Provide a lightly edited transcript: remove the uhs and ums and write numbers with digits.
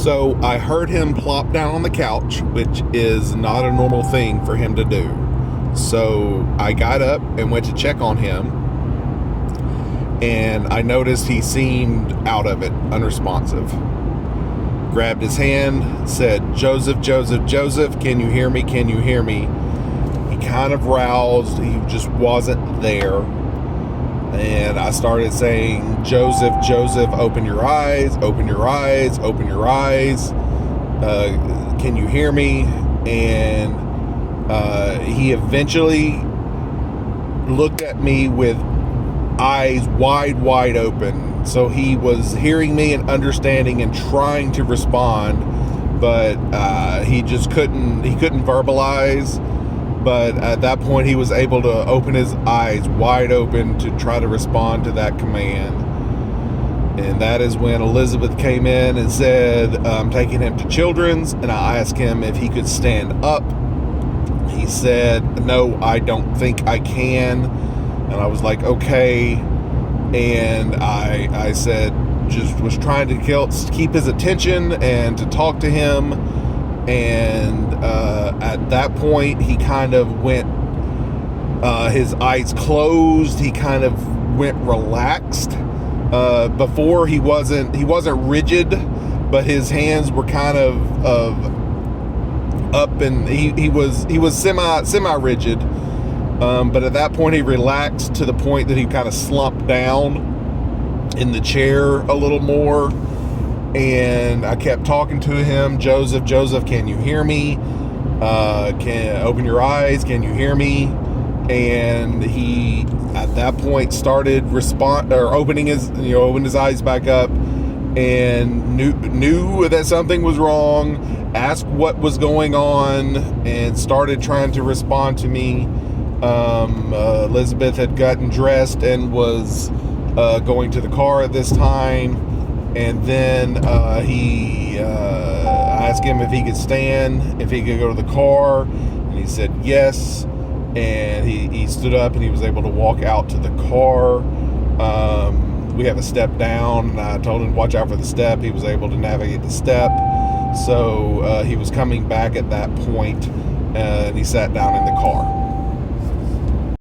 So I heard him plop down on the couch, which is not a normal thing for him to do. So I got up and went to check on him, and I noticed he seemed out of it, unresponsive. Grabbed his hand, said, "Joseph, Joseph, Joseph, can you hear me? Can you hear me?" He kind of roused. He just wasn't there. And I started saying, "Joseph, Joseph, open your eyes, open your eyes, open your eyes. Can you hear me?" And he eventually looked at me with eyes wide open. So he was hearing me and understanding and trying to respond, but he just couldn't verbalize. But at that point, he was able to open his eyes wide open to try to respond to that command. And that is when Elizabeth came in and said, "I'm taking him to Children's," and I asked him if he could stand up. He said, "No, I don't think I can." And I was like, "Okay." And I said, just was trying to keep his attention and to talk to him. And at that point, he kind of went, his eyes closed. He kind of went relaxed. Before he wasn't rigid, but his hands were kind of up, and he was semi rigid. But at that point, he relaxed to the point that he kind of slumped down in the chair a little more. And I kept talking to him, "Joseph, Joseph, can you hear me? Can open your eyes? Can you hear me?" And he, at that point, started opening his eyes back up, and knew that something was wrong. Asked what was going on, and started trying to respond to me. Elizabeth had gotten dressed and was going to the car at this time. And then I asked him if he could stand, if he could go to the car, and he said yes. And he stood up and he was able to walk out to the car. We have a step down, and I told him to watch out for the step. He was able to navigate the step. So he was coming back at that point, and he sat down in the car.